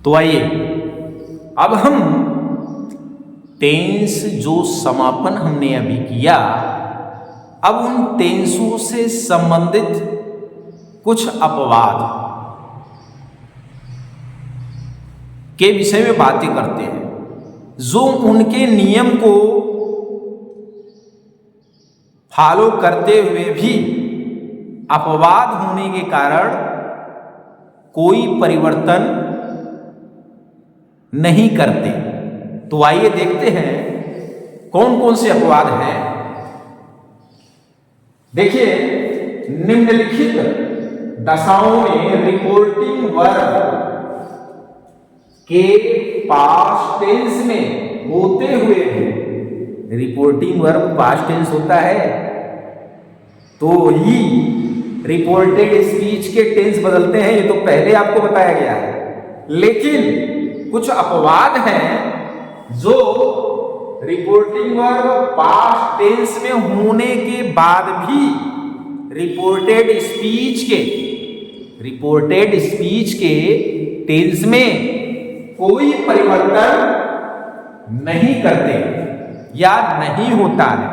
तो आइए अब हम टेंस जो समापन हमने अभी किया, अब उन टेंसों से संबंधित कुछ अपवाद के विषय में बातें करते हैं, जो उनके नियम को फॉलो करते हुए भी अपवाद होने के कारण कोई परिवर्तन नहीं करते। तो आइए देखते हैं कौन कौन से अपवाद हैं। देखिए, निम्नलिखित दशाओं में रिपोर्टिंग वर्ब के पास्ट टेंस में होते हुए भी, रिपोर्टिंग वर्ब पास्ट टेंस होता है तो ही रिपोर्टेड स्पीच के टेंस बदलते हैं, ये तो पहले आपको बताया गया है। लेकिन कुछ अपवाद हैं जो रिपोर्टिंग वर्ब पास्ट टेंस में होने के बाद भी रिपोर्टेड स्पीच के टेंस में कोई परिवर्तन नहीं करते या नहीं होता है,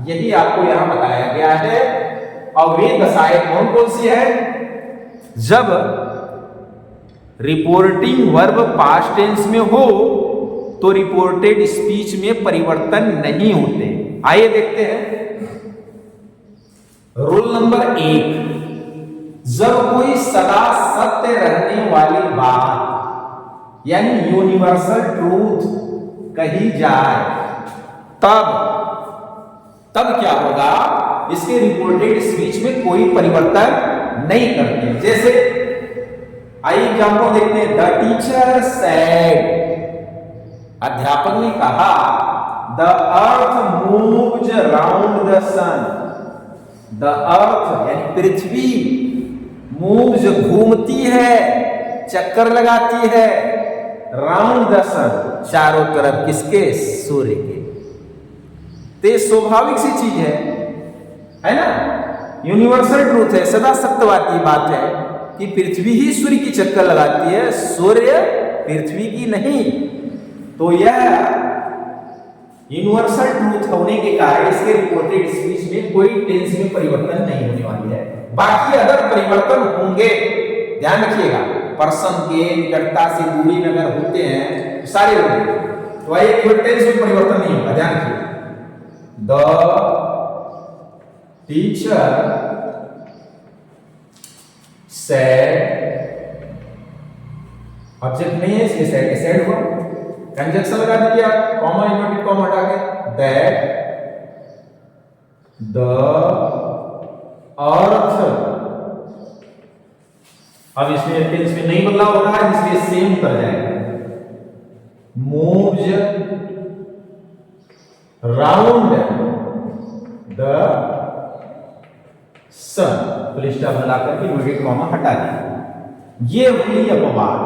यही आपको यहां बताया गया है। और वे दशाएं कौन कौन सी है? जब रिपोर्टिंग वर्ब पास्ट टेंस में हो तो रिपोर्टेड स्पीच में परिवर्तन नहीं होते। आइए देखते हैं। रूल नंबर 1, जब कोई सदा सत्य रहने वाली बात यानी यूनिवर्सल ट्रूथ कही जाए, तब क्या होगा? इसके रिपोर्टेड स्पीच में कोई परिवर्तन नहीं करते। जैसे आइए एग्जाम्पल देखते हैं। द टीचर सेड, अध्यापक ने कहा, the earth moves round the sun, the earth यानी पृथ्वी, मूव्स घूमती है, चक्कर लगाती है, राउंड द सन चारों तरफ किसके? सूर्य के। तो ये स्वाभाविक सी चीज है ना? यूनिवर्सल ट्रूथ है, सदा सत्यवादी बात है कि पृथ्वी ही सूर्य की चक्कर लगाती है, सूर्य पृथ्वी की नहीं। तो यह यूनिवर्सल ट्रूथ होने के कारण इसके रिपोर्टेड स्पीच में कोई टेंस में परिवर्तन नहीं होने वाली है। बाकी अगर परिवर्तन होंगे, ध्यान रखिएगा, पर्सन के निकटता से दूरी में अगर होते हैं तो सारे होंगे, तो आइए केवल टेंस में परिवर्तन नहीं होगा, ध्यान रखिए। द टीचर सेड, ऑब्जेक्ट नहीं है इसलिए सेड के सेड हुआ, कंजक्शन लगा दीजिए आप, कॉमा इन्वर्टेड कॉमा हटा के, दैट द अर्थ, अब इसमें टेंस में नहीं बदलाव हो रहा है इसलिए सेम कर जाएगा, moves round the sun, full stop लगाकर के इन्वर्टेड कॉमा हटा दिया। ये हुई अपवाद।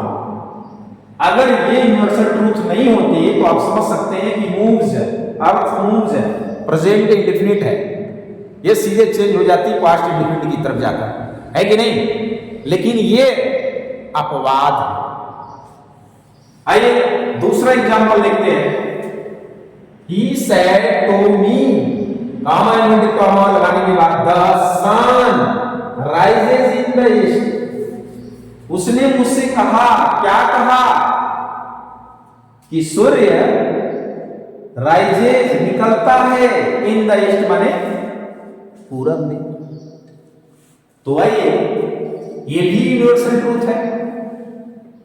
अगर ये यूनिवर्सल ट्रूथ नहीं होती तो आप समझ सकते हैं कि moves, earth moves present indefinite है, ये सीधे चेंज हो जाती है पास्ट इंडेफिनिट की तरफ जाकर, है कि नहीं? लेकिन ये अपवाद है। आइए दूसरा एग्जांपल देखते हैं। He said to me, comma inverted comma लगाने के बाद, the sun rises in the east, उसने मुझसे कहा, क्या कहा? कि सूर्य राइजेज निकलता है, इन द ईस्ट माने पूरब में। तो आइए, ये भी यूनिवर्सल ट्रूथ है,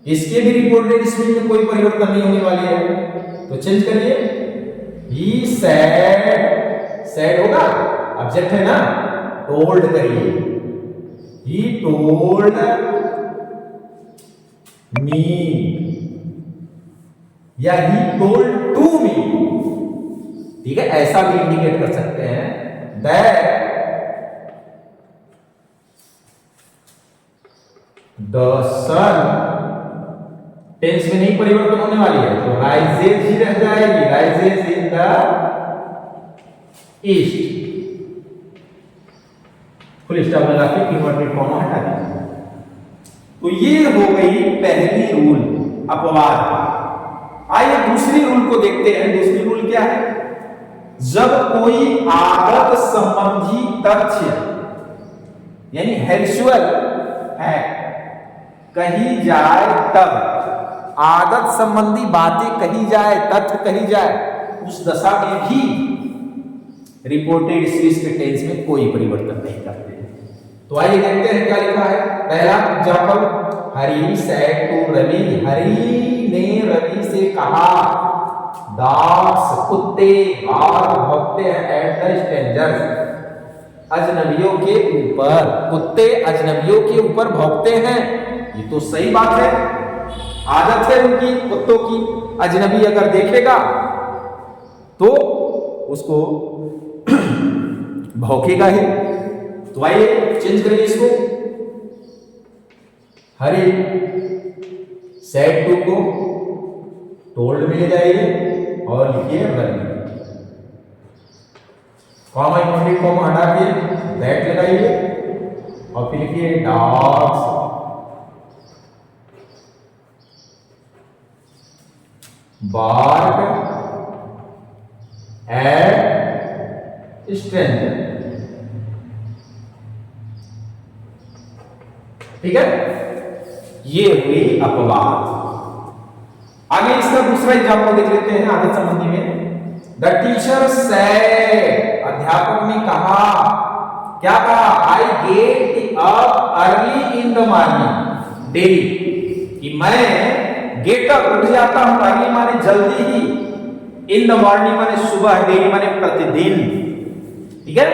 इसके भी रिपोर्टेड स्पीच में कोई परिवर्तन नहीं होने वाली है। तो चेंज करिए, ही सेड होगा, ऑब्जेक्ट है ना, टोल्ड करिए, ही टोल्ड मी या ही टोल्ड टू मी, ठीक है, ऐसा भी इंडिकेट कर सकते हैं। दैट द सन, टेंस में नहीं परिवर्तन होने वाली है तो राइजेज ही रह जाएगी, rises in the east, full stop लगा के इन्वर्टेड कॉमा हटा दीजिए। तो ये हो गई पहली रूल। अपवाद। आइए दूसरी रूल को देखते हैं। दूसरी रूल क्या है? जब कोई आदत संबंधी तथ्य यानी हेल्चुअल है कही जाए, तब आदत संबंधी बातें कही जाए, तथ्य कही जाए, उस दशा में भी रिपोर्टेड स्पीच के टेंस में कोई परिवर्तन नहीं करते। तो आइए देखते हैं क्या लिखा है। पहला example, Hari said to Ravi, Hari ने रवि से कहा, डॉग्स कुत्ते बार भौंकते हैं एट द स्ट्रेंजर्स, अजनबियों के ऊपर, कुत्ते अजनबियों के ऊपर भौंकते हैं। ये तो सही बात है, आदत है उनकी कुत्तों की, अजनबी अगर देखेगा तो उसको भौंकेगा ही। तो आइए चेंज करिए इसको, हरी सेड टू को टोल्ड में ले जाइए और लिखिए रवि, कॉमा इनवर्टेड कॉमा हटा के दैट लगाइए और फिर लिखिए डॉग्स बार्क एट स्ट्रेंजर। ठीक है, ये हुई अपवाद। आगे इसका दूसरा एग्जाम्पल देख लेते हैं आदत संबंधी में। द टीचर सेड, अध्यापक ने कहा, क्या कहा? I get up early in the morning daily, कि मैं गेट अप उठ जाता हूं, अर्ली माने जल्दी ही, इन द मॉर्निंग माने सुबह, डेली माने प्रतिदिन। ठीक है,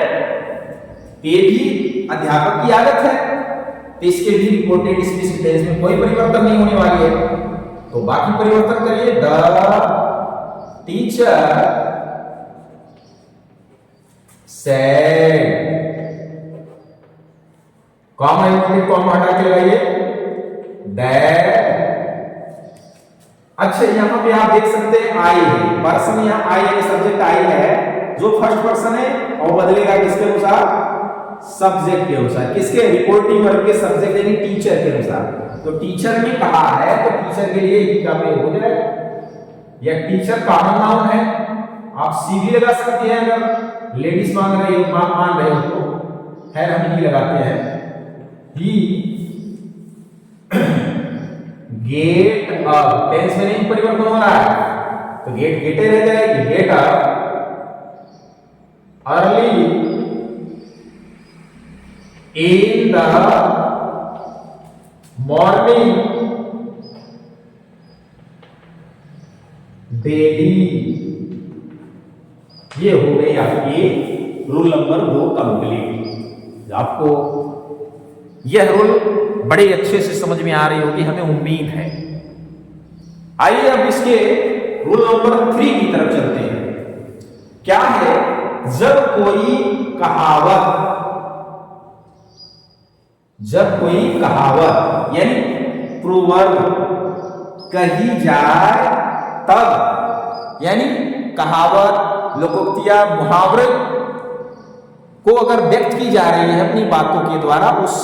ये भी अध्यापक की आदत है, तो इसके भी रिपोर्टेड स्पीच टेंस में कोई परिवर्तन नहीं होने वाली है। तो बाकी परिवर्तन करिए, the teacher said, comma inverted comma हटा के लगाइए दैट। अच्छा, यहां पे आप देख सकते हैं आई है, पर्सन यहां आई है, सब्जेक्ट आई है, जो फर्स्ट पर्सन है और बदलेगा किसके अनुसार? सब्जेक्ट के अनुसार। किसके? रिपोर्टिंग वर्ब के सब्जेक्ट यानी टीचर के अनुसार। तो टीचर ने कहा है तो टीचर के लिए ही का प्रयोग हो जाएगा। यह टीचर कॉमन नाउन है, आप सी भी लगा सकते हैं अगर लेडीज मान रहे हो, मान रहे हो तो, खैर हम ही लगाते हैं। ही गेट अप, टेंस में नहीं परिवर्तन हो रहा है तो गेट गेटे रह जाएगी, get up early in the morning daily. ये हो गई आपकी रूल नंबर 2 कंप्लीट। आपको यह रूल बड़े अच्छे से समझ में आ रही होगी, हमें उम्मीद है। आइए अब इसके रूल नंबर 3 की तरफ चलते हैं। क्या है? जब कोई कहावत, जब कोई कहावत यानी प्रोवर्ब कही जाए तब, यानी कहावत, लोकोक्तियां, मुहावरे को अगर व्यक्त की जा रही है अपनी बातों के द्वारा, उस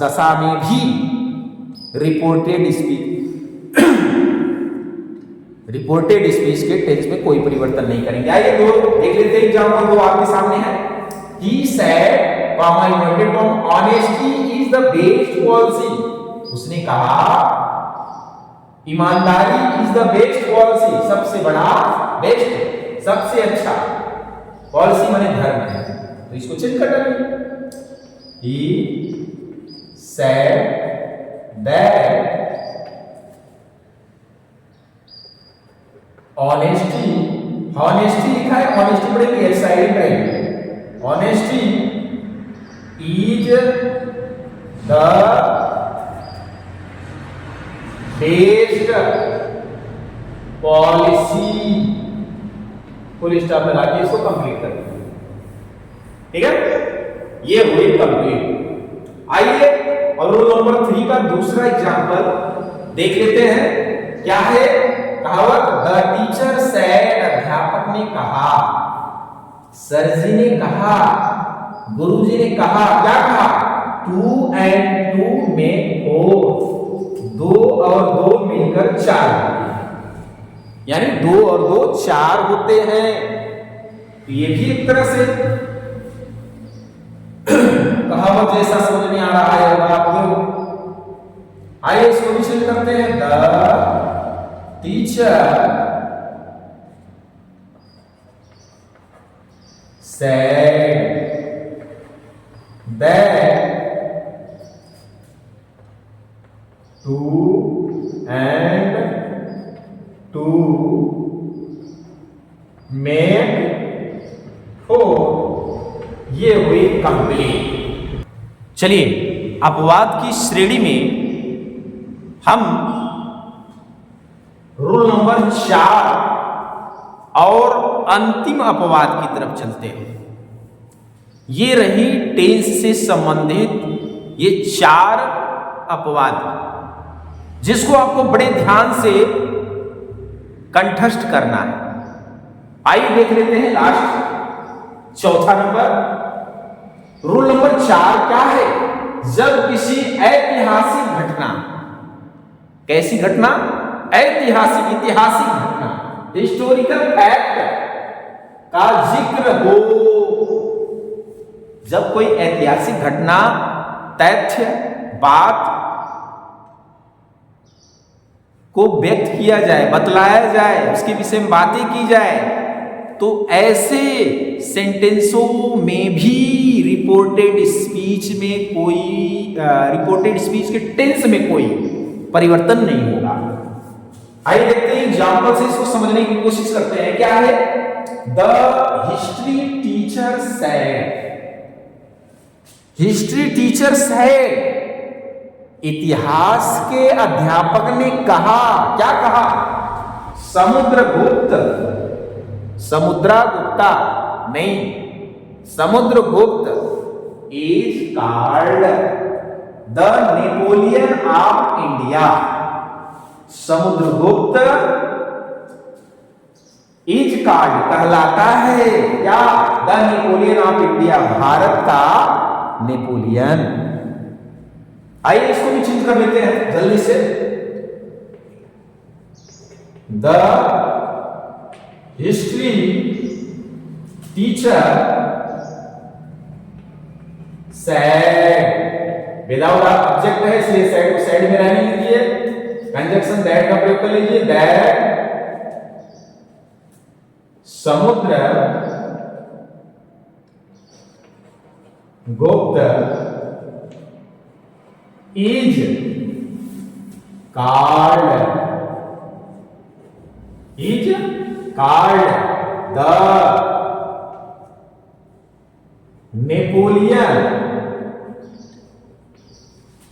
दशा में भी रिपोर्टेड स्पीच के टेंस में कोई परिवर्तन नहीं करेंगे। आइए दो देख लेते हैं एग्जांपल, दो आपके सामने है। He said, comma inverted comma, honesty is the best policy, उसने कहा ईमानदारी इज द बेस्ट पॉलिसी, सबसे बड़ा, बेस्ट सबसे अच्छा, पॉलिसी माने धर्म है, तो इसको चेंज कर देंगे। He said that honesty, honesty लिखा है, ऑनेस्टी पढ़ेंगे एस साइलेंट रहेगी, honesty is the best policy, full stop लगा के इसको कंप्लीट कर देंगे। ठीक है, ये हुई कंप्लीट। आइए और रूल नंबर 3 का दूसरा एग्जांपल देख लेते हैं। क्या है? कहावत द टीचर सेड, अध्यापक ने कहा, सर जी ने कहा, गुरु जी ने कहा, क्या कहा? 2 and 2 make 4, 2 और 2 मिलकर 4 होते हैं, यानी 2 और 2 4 होते हैं। तो ये भी एक तरह से कहावत जैसा समझ में आ रहा है आपको। आइए इसको भी चेंज करते हैं। The teacher said that 2 and 2 make 4। ये हुई कंप्लीट। चलिए अपवाद की श्रेणी में हम रूल नंबर 4 और अंतिम अपवाद की तरफ चलते हैं। ये रही टेंस से संबंधित ये 4 अपवाद, जिसको आपको बड़े ध्यान से कंठस्थ करना है। आइए देख लेते हैं लास्ट चौथा नंबर। रूल नंबर 4 क्या है? जब किसी ऐतिहासिक घटना, कैसी घटना? ऐतिहासिक, ऐतिहासिक घटना, हिस्टोरिकल फैक्ट का जिक्र हो। जब कोई ऐतिहासिक घटना, तथ्य, बात को व्यक्त किया जाए, बतलाया जाए, उसके विषय में बातें की जाए, तो ऐसे सेंटेंसों में भी रिपोर्टेड स्पीच के टेंस में कोई परिवर्तन नहीं होगा। आइए देखते हैं एग्जाम्पल से इसको समझने की कोशिश करते हैं। क्या है? The history teacher said. History teacher said, इतिहास के अध्यापक ने कहा। क्या कहा? समुद्रगुप्त, समुद्रगुप्ता नहीं, Samudragupta is called the Napoleon of India. Samudragupta is called, कहलाता है क्या? The Napoleon of India, Bharat का नेपोलियन। आइए इसको भी चेंज कर लेते हैं जल्दी से। The history teacher said, without object है इसलिए सेड को साइड में रहने दीजिए। कंजक्शन दैट का प्रयोग कर लीजिए। दैट समुद्र गुप्त is called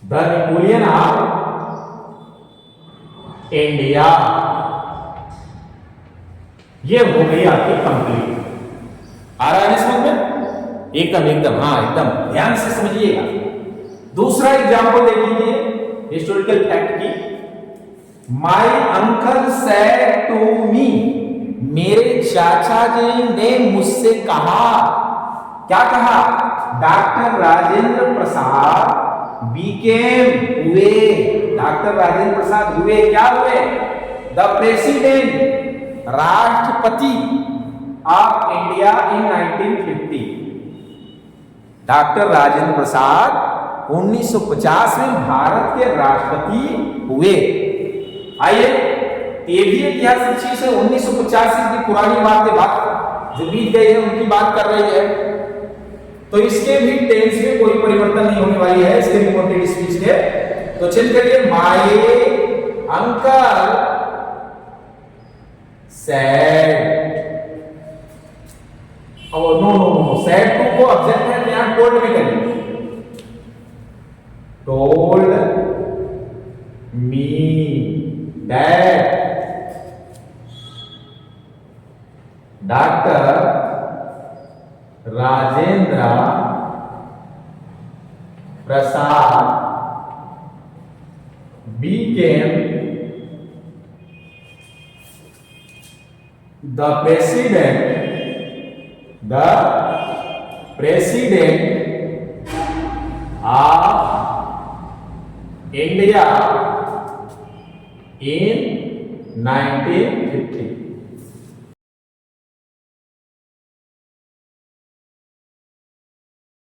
the Napoleon of India. ये हो गई आपकी कंप्लीट। आ रहा है समझ में? एकदम एकदम, हाँ एकदम ध्यान से समझिएगा। दूसरा एग्जाम्पल देख लीजिए हिस्टोरिकल फैक्ट की। My uncle said to me, मेरे चाचा जी ने मुझसे कहा। क्या कहा? डॉक्टर राजेंद्र प्रसाद बीकेम, हुए, डॉक्टर राजेंद्र प्रसाद हुए, क्या हुए? द प्रेसिडेंट, राष्ट्रपति of India in 1950। Doctor Rajendra Prasad 1950 में भारत के राष्ट्रपति हुए। आइए, ये भी ऐतिहासिक चीज है। 1950 की पुरानी बातें, बात जो बीत गई है उनकी बात कर रही है, तो इसके भी टेंस में कोई परिवर्तन नहीं होने वाली है, इसके रिपोर्टेड स्पीच के। तो चेंज करिए, माय अंकल सेड। और no no no, said to को ऑब्जेक्ट है, तो यहां टोल्ड में करिए। Told me that doctor Rajendra Prasad became the president of India in 19